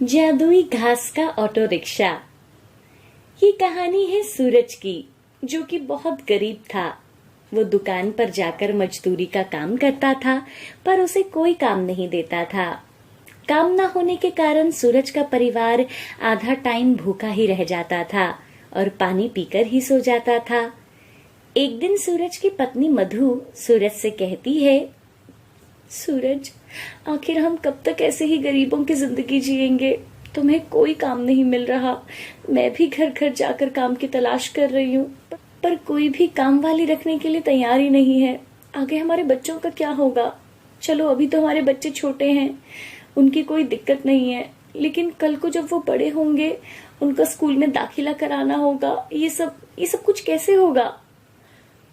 जादुई घास का ऑटो रिक्शा। ये कहानी है सूरज की, जो कि बहुत गरीब था। वो दुकान पर जाकर मजदूरी का काम करता था, पर उसे कोई काम नहीं देता था। काम न होने के कारण सूरज का परिवार आधा टाइम भूखा ही रह जाता था और पानी पीकर ही सो जाता था। एक दिन सूरज की पत्नी मधु सूरज से कहती है, सूरज, आखिर हम कब तक ऐसे ही गरीबों की जिंदगी जिएंगे? तुम्हें कोई काम नहीं मिल रहा। मैं भी घर घर जाकर काम की तलाश कर रही हूँ, पर कोई भी काम वाली रखने के लिए तैयार ही नहीं है। आगे हमारे बच्चों का क्या होगा? चलो अभी तो हमारे बच्चे छोटे हैं, उनकी कोई दिक्कत नहीं है, लेकिन कल को जब वो बड़े होंगे, उनका स्कूल में दाखिला कराना होगा, ये सब कुछ कैसे होगा?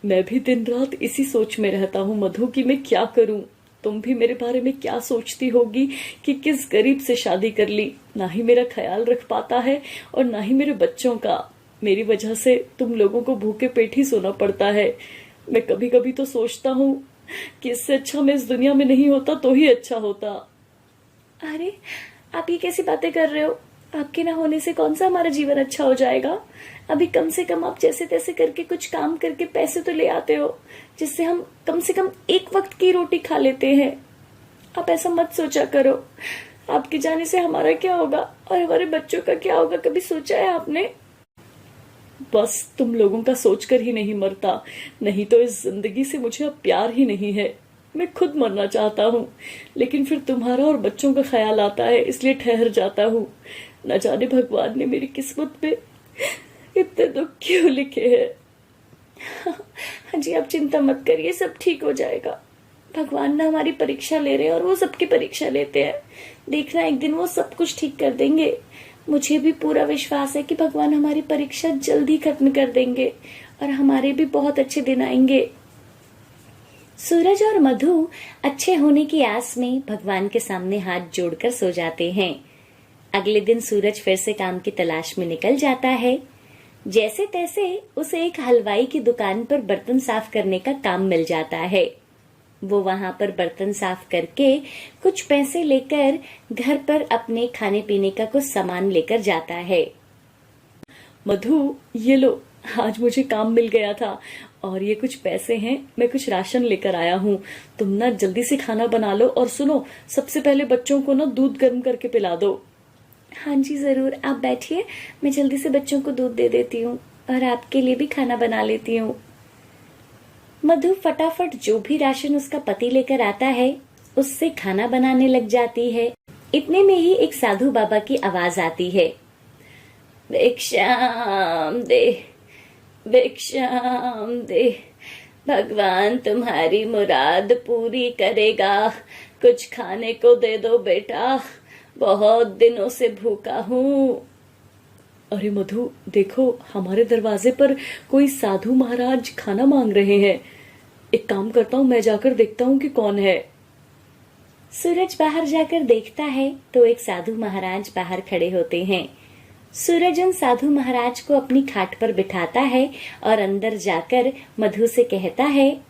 मैं भी दिन रात इसी सोच में रहता हूँ मधु कि मैं क्या करूँ। तुम भी मेरे बारे में क्या सोचती होगी कि किस गरीब से शादी कर ली। ना ही मेरा ख्याल रख पाता है और ना ही मेरे बच्चों का। मेरी वजह से तुम लोगों को भूखे पेट ही सोना पड़ता है। मैं कभी कभी तो सोचता हूँ कि इससे अच्छा मैं इस दुनिया में नहीं होता तो ही अच्छा होता। अरे, आप ये कैसी बातें कर रहे हो? आपके ना होने से कौन सा हमारा जीवन अच्छा हो जाएगा? अभी कम से कम आप जैसे तैसे करके कुछ काम करके पैसे तो ले आते हो, जिससे हम कम से कम एक वक्त की रोटी खा लेते हैं। आप ऐसा मत सोचा करो। आपके जाने से हमारा क्या होगा और हमारे बच्चों का क्या होगा? कभी सोचा है आपने? बस तुम लोगों का सोचकर ही नहीं मरता, नहीं तो इस जिंदगी से मुझे अब प्यार ही नहीं है। मैं खुद मरना चाहता हूँ, लेकिन फिर तुम्हारा और बच्चों का ख्याल आता है, इसलिए ठहर जाता हूँ। न जाने भगवान ने मेरी किस्मत पे इतने दुख क्यों लिखे हैं। हाँ जी, आप चिंता मत करिए, सब ठीक हो जाएगा। भगवान ना हमारी परीक्षा ले रहे हैं और वो सबकी परीक्षा लेते हैं। देखना, एक दिन वो सब कुछ ठीक कर देंगे। मुझे भी पूरा विश्वास है कि भगवान हमारी परीक्षा जल्दी खत्म कर देंगे और हमारे भी बहुत अच्छे दिन आएंगे। सूरज और मधु अच्छे होने की आस में भगवान के सामने हाथ जोड़कर सो जाते हैं। अगले दिन सूरज फिर से काम की तलाश में निकल जाता है। जैसे तैसे उसे एक हलवाई की दुकान पर बर्तन साफ करने का काम मिल जाता है। वो वहां पर बर्तन साफ करके कुछ पैसे लेकर घर पर अपने खाने पीने का कुछ सामान लेकर जाता है। मधु, ये लो, आज मुझे काम मिल गया था और ये कुछ पैसे हैं, मैं कुछ राशन लेकर आया हूँ। तुम ना जल्दी से खाना बना लो और सुनो, सबसे पहले बच्चों को ना दूध गर्म करके पिला दो। हाँ जी जरूर, आप बैठिए, मैं जल्दी से बच्चों को दूध दे देती हूँ और आपके लिए भी खाना बना लेती हूँ। मधु फटाफट जो भी राशन उसका पति लेकर आता है, उससे खाना बनाने लग जाती है। इतने में ही एक साधु बाबा की आवाज आती है, भिक्षाम दे, भिक्षाम दे, भगवान तुम्हारी मुराद पूरी करेगा, कुछ खाने को दे दो बेटा, बहुत दिनों से भूखा हूँ। अरे मधु, देखो, हमारे दरवाजे पर कोई साधु महाराज खाना मांग रहे हैं। एक काम करता हूँ, मैं जाकर देखता हूँ कि कौन है। सूरज बाहर जाकर देखता है तो एक साधु महाराज बाहर खड़े होते हैं। सूरज उन साधु महाराज को अपनी खाट पर बिठाता है और अंदर जाकर मधु से कहता है,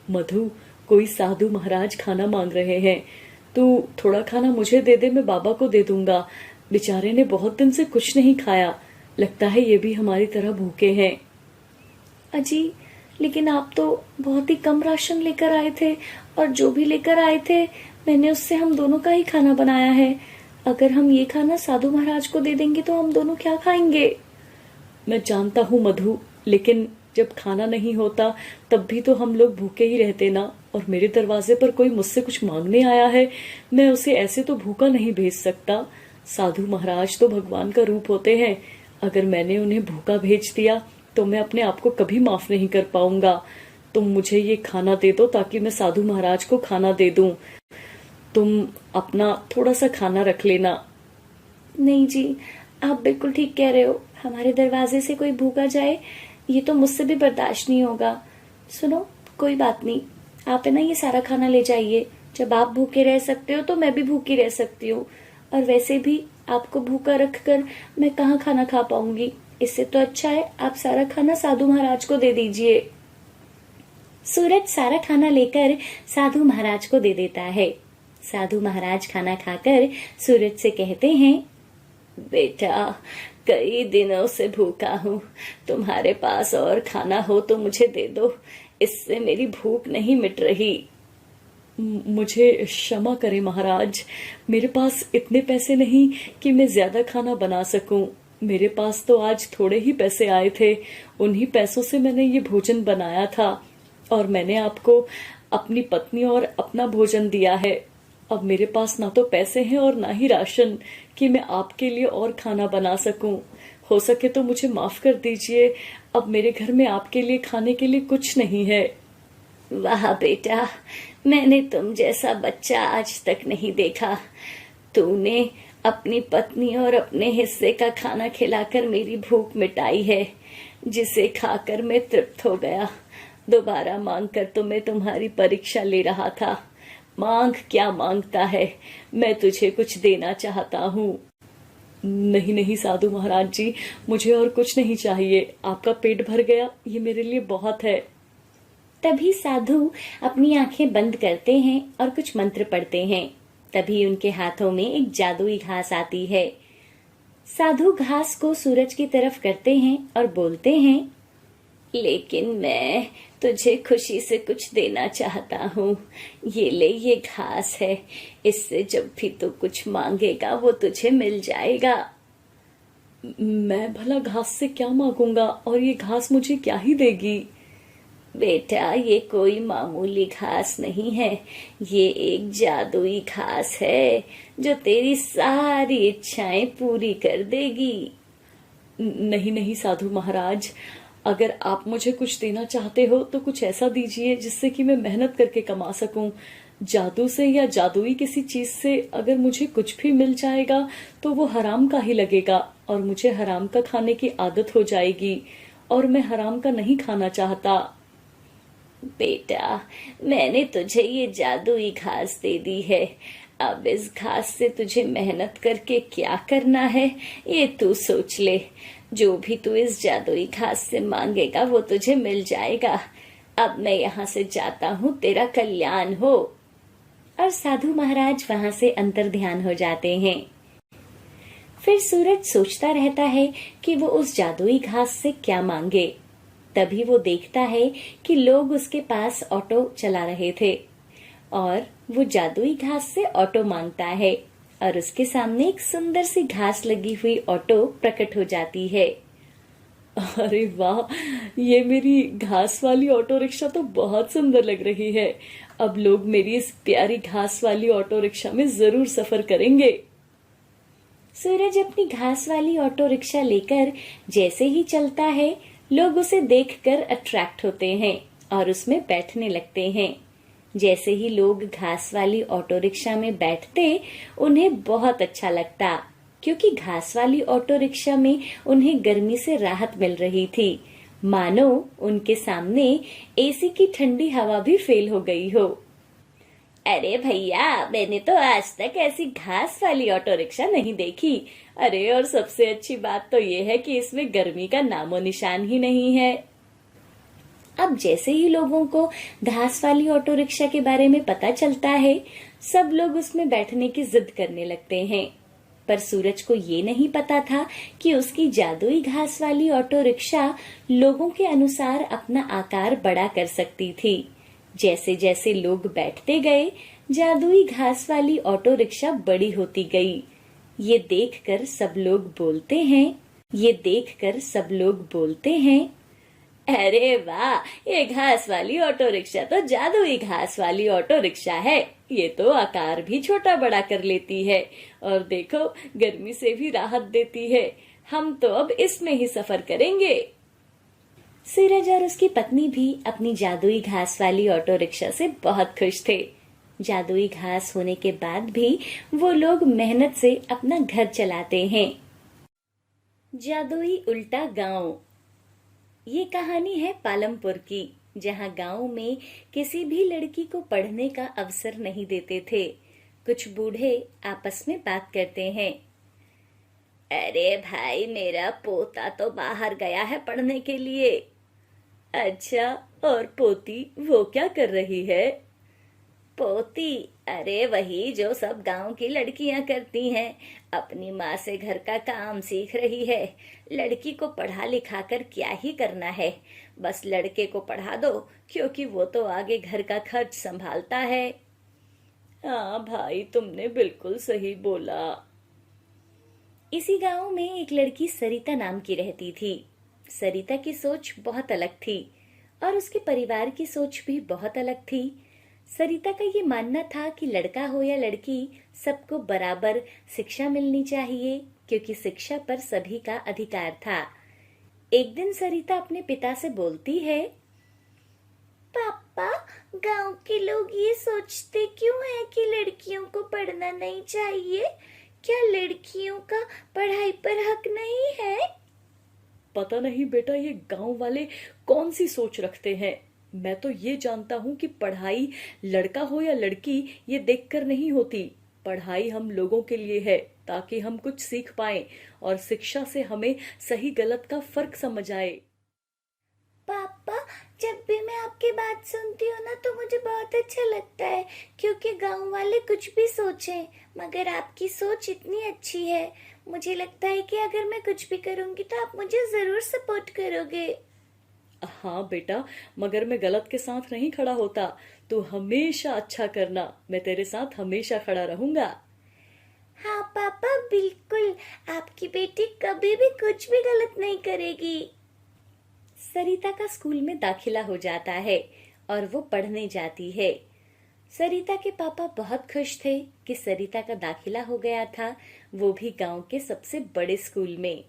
मधु, कोई साधु महाराज खाना मांग रहे हैं, तू थोड़ा खाना मुझे दे दे, मैं बाबा को दे दूंगा। बेचारे ने बहुत दिन से कुछ नहीं खाया, लगता है ये भी हमारी तरह भूखे हैं। अजी, लेकिन आप तो बहुत ही कम राशन लेकर आए थे और जो भी लेकर आए थे मैंने उससे हम दोनों का ही खाना बनाया है। अगर हम ये खाना साधु महाराज को दे देंगे तो हम दोनों क्या खाएंगे? मैं जानता हूँ मधु, लेकिन जब खाना नहीं होता तब भी तो हम लोग भूखे ही रहते ना। और मेरे दरवाजे पर कोई मुझसे कुछ मांगने आया है, मैं उसे ऐसे तो भूखा नहीं भेज सकता। साधु महाराज तो भगवान का रूप होते हैं, अगर मैंने उन्हें भूखा भेज दिया तो मैं अपने आप को कभी माफ नहीं कर पाऊंगा। तुम मुझे ये खाना दे दो ताकि मैं साधु महाराज को खाना दे दूं। तुम अपना थोड़ा सा खाना रख लेना। नहीं जी, आप बिल्कुल ठीक कह रहे हो। हमारे दरवाजे से कोई भूखा जाए, ये तो मुझसे भी बर्दाश्त नहीं होगा। सुनो, कोई बात नहीं, आप है ना ये सारा खाना ले जाइए। जब आप भूखे रह सकते हो तो मैं भी भूखी रह सकती हूँ, और वैसे भी आपको भूखा रखकर मैं कहाँ खाना खा पाऊंगी। इससे तो अच्छा है आप सारा खाना साधु महाराज को दे दीजिए। सूरज सारा खाना लेकर साधु महाराज को दे देता है। साधु महाराज खाना खाकर सूरज से कहते हैं, बेटा, कई दिनों से भूखा हूँ। तुम्हारे पास और खाना हो तो मुझे दे दो, इससे मेरी भूख नहीं मिट रही। मुझे क्षमा करें महाराज, मेरे पास इतने पैसे नहीं कि मैं ज्यादा खाना बना सकूं। मेरे पास तो आज थोड़े ही पैसे आए थे, उन्हीं पैसों से मैंने ये भोजन बनाया था और मैंने आपको अपनी पत्नी और अपना भोजन दिया है। अब मेरे पास ना तो पैसे हैं और ना ही राशन कि मैं आपके लिए और खाना बना सकूं। हो सके तो मुझे माफ कर दीजिए, अब मेरे घर में आपके लिए खाने के लिए कुछ नहीं है। वाह बेटा, मैंने तुम जैसा बच्चा आज तक नहीं देखा। तूने अपनी पत्नी और अपने हिस्से का खाना खिलाकर मेरी भूख मिटाई है, जिसे खाकर मैं तृप्त हो गया। दोबारा मांग कर तो मैं तुम्हारी परीक्षा ले रहा था। मांग क्या मांगता है, मैं तुझे कुछ देना चाहता हूँ। नहीं नहीं साधु महाराज जी, मुझे और कुछ नहीं चाहिए। आपका पेट भर गया, ये मेरे लिए बहुत है। तभी साधु अपनी आंखें बंद करते हैं और कुछ मंत्र पढ़ते हैं। तभी उनके हाथों में एक जादुई घास आती है। साधु घास को सूरज की तरफ करते हैं और बोलते हैं, लेकिन मैं तुझे खुशी से कुछ देना चाहता हूँ। ये ले, ये घास है, इससे जब भी तू कुछ मांगेगा वो तुझे मिल जाएगा। मैं भला घास से क्या मांगूंगा और ये घास मुझे क्या ही देगी? बेटा, ये कोई मामूली घास नहीं है, ये एक जादुई घास है जो तेरी सारी इच्छाएं पूरी कर देगी। नहीं नहीं साधु महाराज, अगर आप मुझे कुछ देना चाहते हो तो कुछ ऐसा दीजिए जिससे कि मैं मेहनत करके कमा सकूं। जादू से या जादुई किसी चीज से अगर मुझे कुछ भी मिल जाएगा तो वो हराम का ही लगेगा और मुझे हराम का खाने की आदत हो जाएगी और मैं हराम का नहीं खाना चाहता। बेटा, मैंने तुझे ये जादुई घास दे दी है। अब इस घास से तुझे मेहनत करके क्या करना है, ये तू सोच ले। जो भी तू इस जादुई घास से मांगेगा वो तुझे मिल जाएगा। अब मैं यहाँ से जाता हूँ, तेरा कल्याण हो। और साधु महाराज वहां से अंतर्ध्यान हो जाते हैं। फिर सूरज सोचता रहता है कि वो उस जादुई घास से क्या मांगे। तभी वो देखता है कि लोग उसके पास ऑटो चला रहे थे और वो जादुई घास से ऑटो मांगता है और उसके सामने एक सुंदर सी घास लगी हुई ऑटो प्रकट हो जाती है। अरे वाह, ये मेरी घास वाली ऑटो रिक्शा तो बहुत सुंदर लग रही है। अब लोग मेरी इस प्यारी घास वाली ऑटो रिक्शा में जरूर सफर करेंगे। सूरज अपनी घास वाली ऑटो रिक्शा लेकर जैसे ही चलता है, लोग उसे देखकर अट्रैक्ट होते हैं और उसमें बैठने लगते हैं। जैसे ही लोग घास वाली ऑटो रिक्शा में बैठते, उन्हें बहुत अच्छा लगता, क्योंकि घास वाली ऑटो रिक्शा में उन्हें गर्मी से राहत मिल रही थी, मानो उनके सामने एसी की ठंडी हवा भी फेल हो गई हो। अरे भैया, मैंने तो आज तक ऐसी घास वाली ऑटो रिक्शा नहीं देखी। अरे, और सबसे अच्छी बात तो ये है कि इसमें गर्मी का नामो निशान ही नहीं है। अब जैसे ही लोगों को घास वाली ऑटो रिक्शा के बारे में पता चलता है, सब लोग उसमें बैठने की जिद करने लगते हैं। पर सूरज को ये नहीं पता था कि उसकी जादुई घास वाली ऑटो रिक्शा लोगों के अनुसार अपना आकार बड़ा कर सकती थी। जैसे जैसे लोग बैठते गए, जादुई घास वाली ऑटो रिक्शा बड़ी होती गई। ये देखकर सब लोग बोलते हैं, अरे वाह, ये घास वाली ऑटो रिक्शा तो जादुई घास वाली ऑटो रिक्शा है। ये तो आकार भी छोटा बड़ा कर लेती है और देखो, गर्मी से भी राहत देती है। हम तो अब इसमें ही सफर करेंगे। सूरज और उसकी पत्नी भी अपनी जादुई घास वाली ऑटो रिक्शा से बहुत खुश थे। जादुई घास होने के बाद भी वो लोग मेहनत से अपना घर चलाते हैं। जादुई उल्टा गांव। ये कहानी है पालमपुर की, जहाँ गांव में किसी भी लड़की को पढ़ने का अवसर नहीं देते थे। कुछ बूढ़े आपस में बात करते हैं, अरे भाई, मेरा पोता तो बाहर गया है पढ़ने के लिए। अच्छा, और पोती वो क्या कर रही है? पोती? अरे वही जो सब गांव की लड़कियां करती हैं। अपनी माँ से घर का काम सीख रही है। लड़की को पढ़ा लिखा कर क्या ही करना है, बस लड़के को पढ़ा दो, क्योंकि वो तो आगे घर का खर्च संभालता है। हाँ भाई, तुमने बिल्कुल सही बोला। इसी गांव में एक लड़की सरिता नाम की रहती थी। सरिता की सोच बहुत अलग थी और उसके परिवार की सोच भी बहुत अलग थी। सरिता का ये मानना था कि लड़का हो या लड़की, सबको बराबर शिक्षा मिलनी चाहिए, क्योंकि शिक्षा पर सभी का अधिकार था। एक दिन सरिता अपने पिता से बोलती है, पापा, गांव के लोग ये सोचते क्यों हैं कि लड़कियों को पढ़ना नहीं चाहिए? क्या लड़कियों का पढ़ाई पर हक नहीं है? पता नहीं बेटा, ये गांव वाले कौन सी सोच रखते हैं। मैं तो ये जानता हूँ कि पढ़ाई लड़का हो या लड़की ये देखकर नहीं होती। पढ़ाई हम लोगों के लिए है, ताकि हम कुछ सीख पाएं और शिक्षा से हमें सही गलत का फर्क समझ आए। पापा, जब भी मैं आपकी बात सुनती हूँ ना तो मुझे बहुत अच्छा लगता है, क्योंकि गांव वाले कुछ भी सोचें, मगर आपकी सोच इतनी अच्छी है। मुझे लगता है कि अगर मैं कुछ भी करूंगी तो आप मुझे जरूर सपोर्ट करोगे। हाँ बेटा, मगर मैं गलत के साथ नहीं खड़ा होता। तू हमेशा अच्छा करना, मैं तेरे साथ हमेशा खड़ा रहूंगा। हाँ पापा, बिल्कुल। आपकी बेटी कभी भी कुछ भी गलत नहीं करेगी। सरिता का स्कूल में दाखिला हो जाता है और वो पढ़ने जाती है। सरिता के पापा बहुत खुश थे कि सरिता का दाखिला हो गया था, वो भी गांव के सबसे बड़े स्कूल में।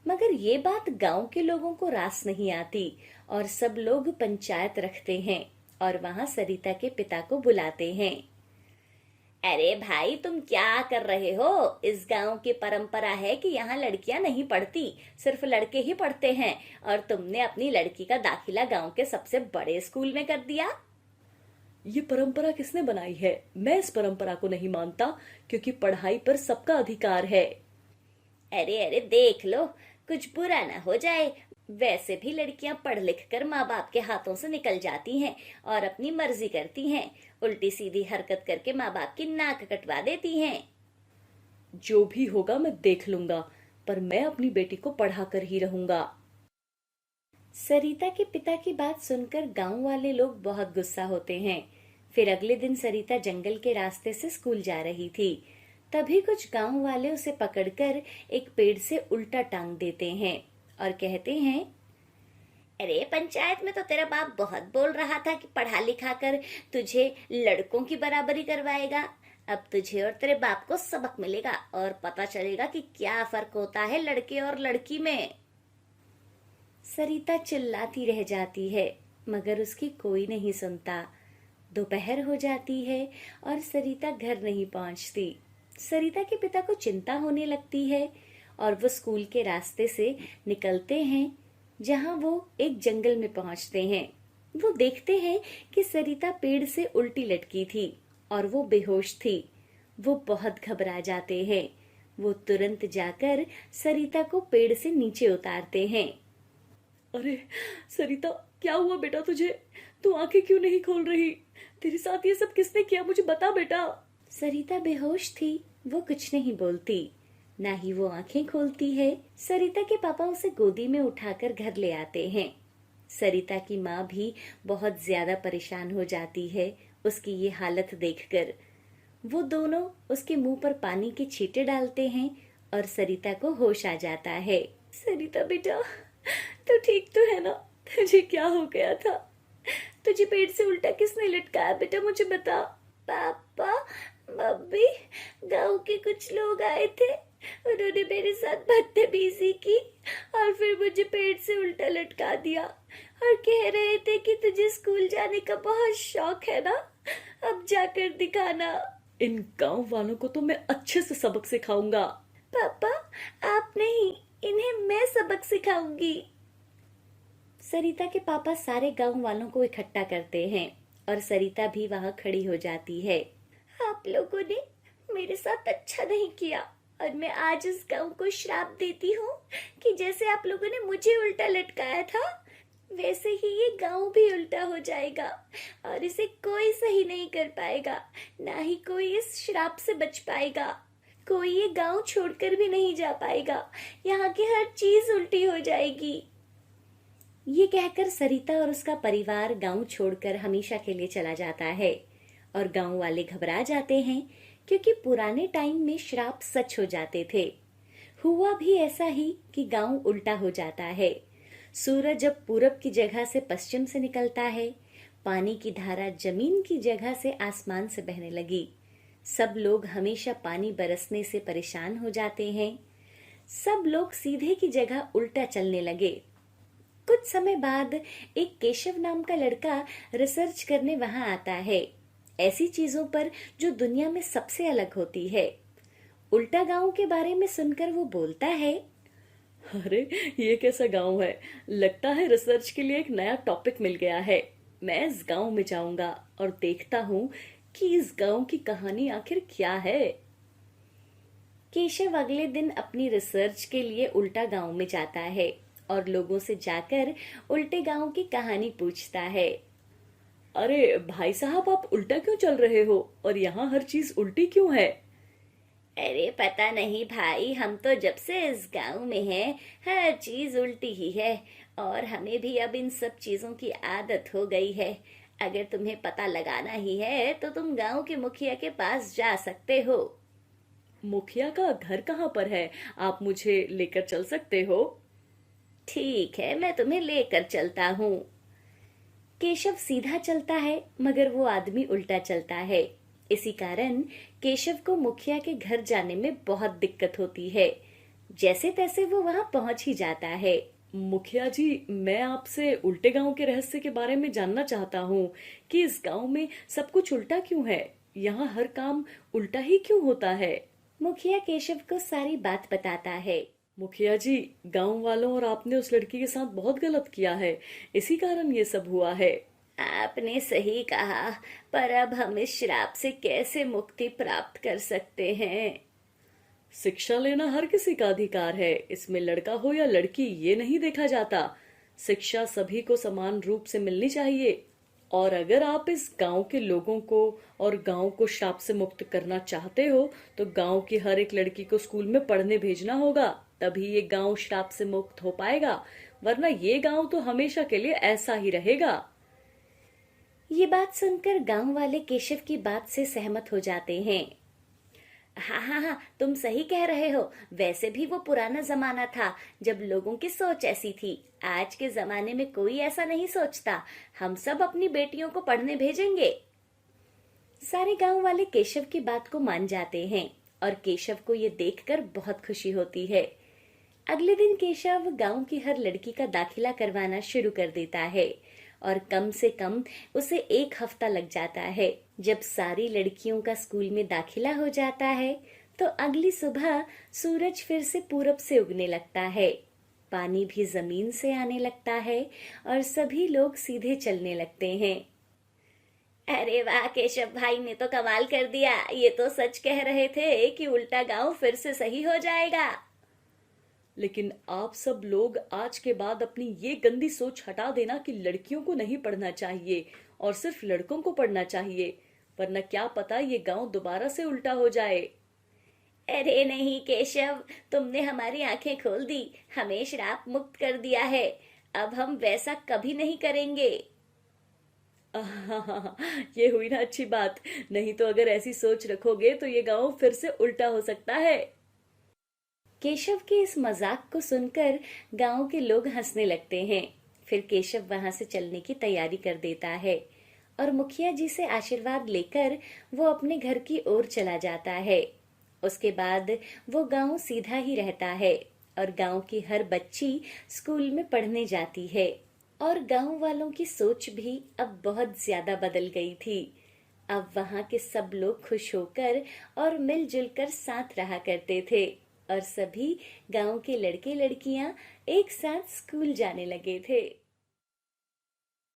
मगर ये बात गांव के लोगों को रास नहीं आती और सब लोग पंचायत रखते हैं और वहां सरिता के पिता को बुलाते हैं। अरे भाई, तुम क्या कर रहे हो? इस गांव की परंपरा है कि यहाँ लड़कियां नहीं पढ़ती, सिर्फ लड़के ही पढ़ते हैं, और तुमने अपनी लड़की का दाखिला गांव के सबसे बड़े स्कूल में कर दिया। ये परंपरा किसने बनाई है? मैं इस परंपरा को नहीं मानता, क्योंकि पढ़ाई पर सबका अधिकार है। अरे अरे, देख लो, कुछ बुरा ना हो जाए। वैसे भी लड़कियां पढ़ लिख कर माँ बाप के हाथों से निकल जाती हैं और अपनी मर्जी करती हैं, उल्टी सीधी हरकत करके माँ बाप की नाक कटवा देती हैं। जो भी होगा मैं देख लूंगा, पर मैं अपनी बेटी को पढ़ा कर ही रहूंगा। सरिता के पिता की बात सुनकर गांव वाले लोग बहुत गुस्सा होते हैं। फिर अगले दिन सरिता जंगल के रास्ते से स्कूल जा रही थी। तभी कुछ गांव वाले उसे पकड़कर एक पेड़ से उल्टा टांग देते हैं और कहते हैं, अरे पंचायत में तो तेरा बाप बहुत बोल रहा था कि पढ़ा लिखा कर तुझे लड़कों की बराबरी करवाएगा। अब तुझे और तेरे बाप को सबक मिलेगा और पता चलेगा कि क्या फर्क होता है लड़के और लड़की में। सरिता चिल्लाती रह जाती है, मगर उसकी कोई नहीं सुनता। दोपहर हो जाती है और सरिता घर नहीं पहुंचती। सरिता के पिता को चिंता होने लगती है और वो स्कूल के रास्ते से निकलते हैं, जहां वो एक जंगल में पहुंचते हैं। वो देखते हैं कि सरिता पेड़ से उल्टी लटकी थी और वो बेहोश थी। वो बहुत घबरा जाते हैं। वो तुरंत जाकर सरिता को पेड़ से नीचे उतारते हैं। अरे सरिता, क्या हुआ बेटा तुझे? तू आंखें क्यों नहीं खोल रही? तेरे साथ ये सब किसने किया, मुझे बता बेटा। सरिता बेहोश थी, वो कुछ नहीं बोलती, ना ही वो आंखें खोलती है। सरिता के पापा उसे गोदी में उठाकर घर ले आते हैं। सरिता की माँ भी बहुत ज्यादा परेशान हो जाती है उसकी ये हालत देखकर। वो दोनों उसके मुंह पर पानी के छींटे डालते हैं और सरिता को होश आ जाता है। सरिता बेटा, तो ठीक तो है ना? तुझे क्या हो गया था? तुझे पेट से उल्टा किसने लटकाया बेटा, मुझे बता। पापा, मम्मी, गांव के कुछ लोग आए थे, उन्होंने मेरे साथ बदतमीजी की और फिर मुझे पेट से उल्टा लटका दिया और कह रहे थे कि तुझे स्कूल जाने का बहुत शौक है ना, अब जाकर दिखाना। इन गांव वालों को तो मैं अच्छे से सबक सिखाऊंगा। पापा, आप नहीं, इन्हें मैं सबक सिखाऊंगी। सरिता के पापा सारे गांव वालों को इकट्ठा करते हैं और सरिता भी वहां खड़ी हो जाती है। आप लोगों ने मेरे साथ अच्छा नहीं किया और मैं आज इस गांव को श्राप देती हूँ कि जैसे आप लोगों ने मुझे उल्टा लटकाया था, वैसे ही ये गांव भी उल्टा हो जाएगा और इसे कोई सही नहीं कर पाएगा, ना ही कोई इस श्राप से बच पाएगा। कोई ये गांव छोड़कर भी नहीं जा पाएगा, यहाँ की हर चीज उल्टी हो जाएगी। ये कहकर सरिता और उसका परिवार गांव छोड़कर हमेशा के लिए चला जाता है और गांव वाले घबरा जाते हैं, क्योंकि पुराने टाइम में श्राप सच हो जाते थे। हुआ भी ऐसा ही कि गांव उल्टा हो जाता है। सूरज जब पूरब की जगह से पश्चिम से निकलता है, पानी की धारा जमीन की जगह से आसमान से बहने लगी। सब लोग हमेशा पानी बरसने से परेशान हो जाते हैं। सब लोग सीधे की जगह उल्टा चलने लगे। कुछ समय बाद एक केशव नाम का लड़का रिसर्च करने वहां आता है, ऐसी चीजों पर जो दुनिया में सबसे अलग होती है। उल्टा गांव के बारे में सुनकर वो बोलता है, अरे ये कैसा गांव है, लगता है रिसर्च के लिए एक नया टॉपिक मिल गया है। मैं इस गांव में जाऊंगा और देखता हूँ कि इस गांव की कहानी आखिर क्या है। केशव अगले दिन अपनी रिसर्च के लिए उल्टा गांव में जाता है और लोगों से जाकर उल्टे गांव की कहानी पूछता है। अरे भाई साहब, आप उल्टा क्यों चल रहे हो और यहाँ हर चीज उल्टी क्यों है? अरे पता नहीं भाई, हम तो जब से इस गांव में हैं, हर चीज उल्टी ही है और हमें भी अब इन सब चीजों की आदत हो गई है। अगर तुम्हें पता लगाना ही है तो तुम गांव के मुखिया के पास जा सकते हो। मुखिया का घर कहाँ पर है? आप मुझे लेकर चल सकते हो? ठीक है, मैं तुम्हें लेकर चलता हूँ। केशव सीधा चलता है, मगर वो आदमी उल्टा चलता है। इसी कारण केशव को मुखिया के घर जाने में बहुत दिक्कत होती है। जैसे तैसे वो वहां पहुंच ही जाता है। मुखिया जी, मैं आपसे उल्टे गांव के रहस्य के बारे में जानना चाहता हूँ कि इस गांव में सब कुछ उल्टा क्यों है, यहाँ हर काम उल्टा ही क्यों होता है। मुखिया केशव को सारी बात बताता है। मुखिया जी, गांव वालों और आपने उस लड़की के साथ बहुत गलत किया है, इसी कारण ये सब हुआ है। आपने सही कहा, पर अब हम इस श्राप से कैसे मुक्ति प्राप्त कर सकते हैं? शिक्षा लेना हर किसी का अधिकार है, इसमें लड़का हो या लड़की ये नहीं देखा जाता। शिक्षा सभी को समान रूप से मिलनी चाहिए। और अगर आप इस गांव के लोगों को और गांव को श्राप से मुक्त करना चाहते हो तो गांव की हर एक लड़की को स्कूल में पढ़ने भेजना होगा, तभी ये गांव श्राप से मुक्त हो पाएगा, वरना ये गांव तो हमेशा के लिए ऐसा ही रहेगा। ये बात सुनकर गांव वाले केशव की बात से सहमत हो जाते हैं। हाँ हाँ हाँ, तुम सही कह रहे हो। वैसे भी वो पुराना जमाना था जब लोगों की सोच ऐसी थी। आज के जमाने में कोई ऐसा नहीं सोचता। हम सब अपनी बेटियों को पढ़ने भेजेंगे। सारे गांव वाले केशव की बात को मान जाते हैं और केशव को ये देखकर बहुत खुशी होती है। अगले दिन केशव गांव की हर लड़की का दाखिला करवाना शुरू कर देता है और कम से कम उसे 1 हफ्ता लग जाता है। जब सारी लड़कियों का स्कूल में दाखिला हो जाता है तो अगली सुबह सूरज फिर से पूरब से उगने लगता है, पानी भी जमीन से आने लगता है और सभी लोग सीधे चलने लगते हैं। अरे वाह, केशव भाई ने तो कमाल कर दिया। ये तो सच कह रहे थे कि उल्टा गांव फिर से सही हो जाएगा। लेकिन आप सब लोग आज के बाद अपनी ये गंदी सोच हटा देना कि लड़कियों को नहीं पढ़ना चाहिए और सिर्फ लड़कों को पढ़ना चाहिए, वरना क्या पता ये गांव दोबारा से उल्टा हो जाए। अरे नहीं केशव, तुमने हमारी आंखें खोल दी, हमें श्राप मुक्त कर दिया है। अब हम वैसा कभी नहीं करेंगे। ये हुई ना अच्छी बात, नहीं तो अगर ऐसी सोच रखोगे तो ये गांव फिर से उल्टा हो सकता है। केशव के इस मजाक को सुनकर गांव के लोग हंसने लगते हैं। फिर केशव वहां से चलने की तैयारी कर देता है और मुखिया जी से आशीर्वाद लेकर वो अपने घर की ओर चला जाता है। उसके बाद वो गांव सीधा ही रहता है और गांव की हर बच्ची स्कूल में पढ़ने जाती है और गांव वालों की सोच भी अब बहुत ज्यादा बदल गई थी। अब वहां के सब लोग खुश होकर और मिलजुल कर साथ रहा करते थे और सभी गांव के लड़के लड़कियां एक साथ स्कूल जाने लगे थे।